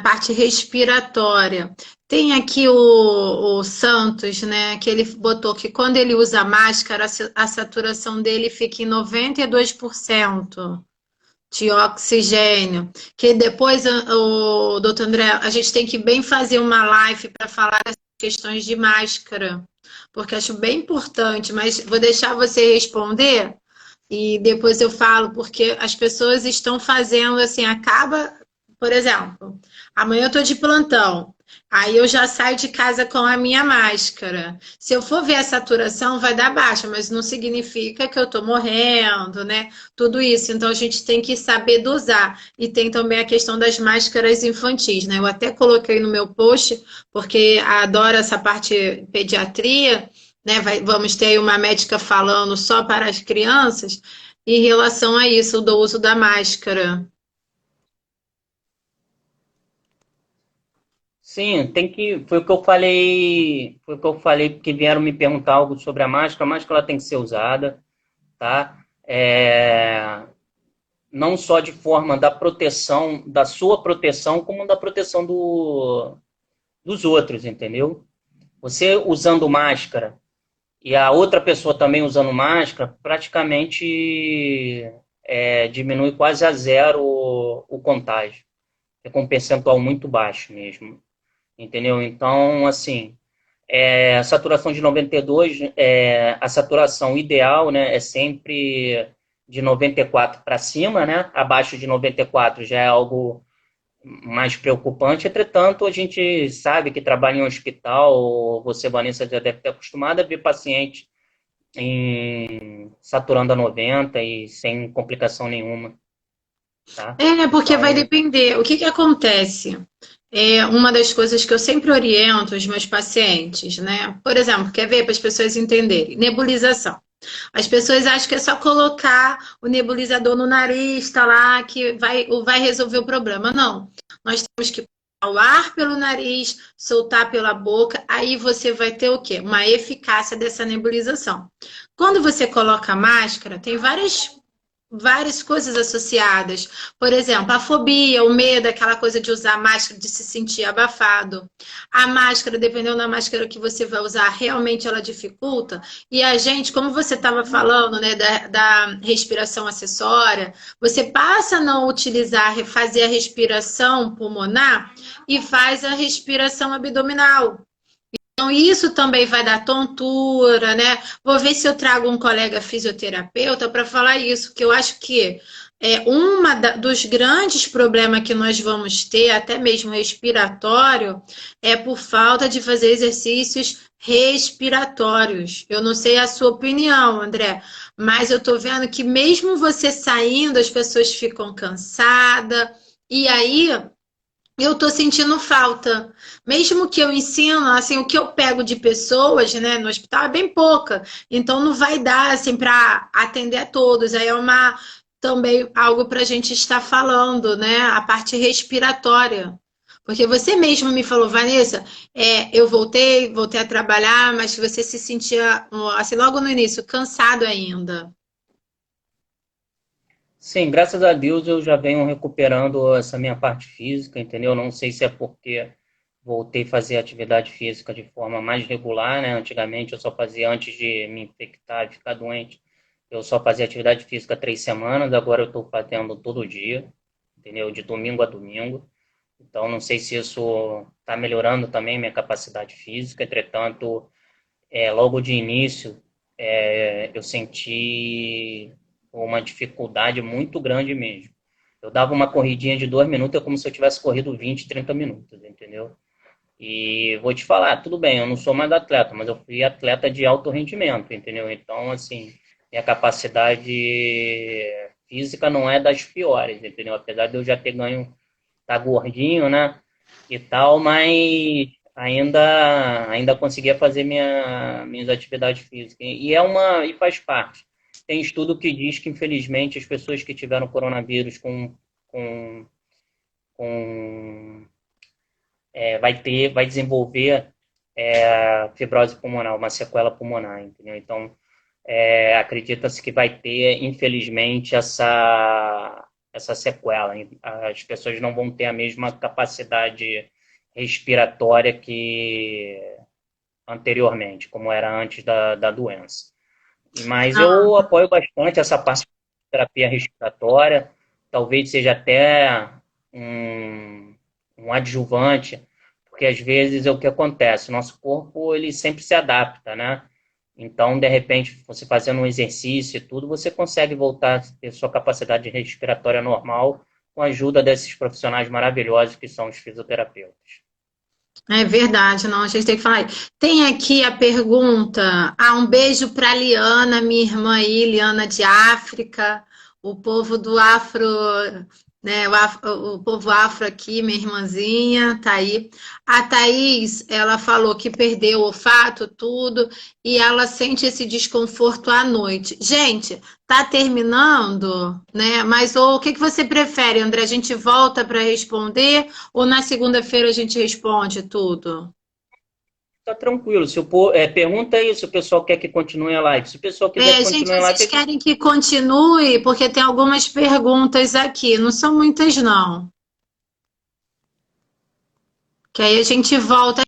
parte respiratória. Tem aqui o Santos, né, que ele botou que quando ele usa máscara, a saturação dele fica em 92% de oxigênio. Que depois, o doutor André, a gente tem que bem fazer uma live para falar das questões de máscara, porque acho bem importante, mas vou deixar você responder. E depois eu falo, porque as pessoas estão fazendo assim, acaba, por exemplo, amanhã eu estou de plantão, aí eu já saio de casa com a minha máscara. Se eu for ver a saturação, vai dar baixa, mas não significa que eu estou morrendo, né? Tudo isso. Então a gente tem que saber dosar. E tem também a questão das máscaras infantis, né? Eu até coloquei no meu post, porque adoro essa parte pediatria. né? Vamos ter aí uma médica falando só para as crianças em relação a isso, do uso da máscara. Sim, tem que. Foi o que eu falei. Foi o que eu falei, porque vieram me perguntar algo sobre a máscara. A máscara ela tem que ser usada, tá? Não só de forma da proteção, da sua proteção, como da proteção dos outros, entendeu? Você usando máscara e a outra pessoa também usando máscara, praticamente diminui quase a zero o contágio. É com um percentual muito baixo mesmo, entendeu? Então, assim, a saturação de 92, a saturação ideal, né, é sempre de 94 para cima, né? Abaixo de 94 já é algo mais preocupante. Entretanto, a gente sabe que trabalha em um hospital, você, Vanessa, já deve ter acostumado a ver paciente saturando a 90 e sem complicação nenhuma, tá? Porque vai Então, depender. O que que acontece? É uma das coisas que eu sempre oriento os meus pacientes, né? Por exemplo, quer ver para as pessoas entenderem? Nebulização. As pessoas acham que é só colocar o nebulizador no nariz, tá lá, que vai resolver o problema. Não. Nós temos que colocar o ar pelo nariz, soltar pela boca, aí você vai ter o quê? Uma eficácia dessa nebulização. Quando você coloca a máscara, tem várias coisas associadas. Por exemplo, a fobia, o medo, aquela coisa de usar máscara, de se sentir abafado. A máscara, dependendo da máscara que você vai usar, realmente ela dificulta. E a gente, como você estava falando, né, da respiração acessória, você passa a não utilizar, fazer a respiração pulmonar e faz a respiração abdominal. Então, isso também vai dar tontura, né? Vou ver se eu trago um colega fisioterapeuta para falar isso, que eu acho que dos grandes problemas que nós vamos ter, até mesmo respiratório, é por falta de fazer exercícios respiratórios. Eu não sei a sua opinião, André, mas eu estou vendo que mesmo você saindo, as pessoas ficam cansadas, e aí eu tô sentindo falta. Mesmo que eu ensino, assim, o que eu pego de pessoas, né, no hospital é bem pouca. Então não vai dar assim para atender a todos. Aí é uma também algo para a gente estar falando, né, a parte respiratória. Porque você mesmo me falou, Vanessa, eu voltei a trabalhar, mas que você se sentia, assim, logo no início, cansado ainda. sim, graças a Deus eu já venho recuperando essa minha parte física, entendeu? Não sei se é porque voltei a fazer atividade física de forma mais regular, né? Antigamente eu só fazia, antes de me infectar e ficar doente, eu só fazia atividade física 3 semanas, agora eu estou fazendo todo dia, entendeu? De domingo a domingo. Então não sei se isso está melhorando também minha capacidade física, entretanto, logo de início eu senti uma dificuldade muito grande mesmo. Eu dava uma corridinha de 2 minutos, é como se eu tivesse corrido 20, 30 minutos, entendeu? E vou te falar, tudo bem, eu não sou mais atleta, mas eu fui atleta de alto rendimento, entendeu? Então, assim, minha capacidade física não é das piores, entendeu? Apesar de eu já ter ganho, tá gordinho, né? E tal, mas ainda conseguia fazer minhas atividades físicas. E faz parte. Tem estudo que diz que, infelizmente, as pessoas que tiveram coronavírus com, com vai desenvolver fibrose pulmonar, uma sequela pulmonar, entendeu? Então, acredita-se que vai ter, infelizmente, essa sequela. As pessoas não vão ter a mesma capacidade respiratória que anteriormente, como era antes da doença. Mas eu apoio bastante essa parte de terapia respiratória, talvez seja até um adjuvante, porque às vezes é o que acontece, o nosso corpo ele sempre se adapta, né? Então, de repente, você fazendo um exercício e tudo, você consegue voltar a ter sua capacidade respiratória normal com a ajuda desses profissionais maravilhosos que são os fisioterapeutas. É verdade, não, a gente tem que falar. Tem aqui a pergunta. Um beijo para Liana, minha irmã aí, Liana de África, o povo do Afro né? O povo afro aqui, minha irmãzinha, tá aí. A Thaís, ela falou que perdeu o olfato, tudo, e ela sente esse desconforto à noite. Gente, tá terminando, né? Mas o que que você prefere, André? A gente volta para responder ou na segunda-feira a gente responde tudo? Tá tranquilo. Pergunta aí se o pessoal quer que continue a live. Se o pessoal quiser que É, gente, continue a live, vocês querem que continue? Porque tem algumas perguntas aqui, não são muitas, não. Que aí a gente volta.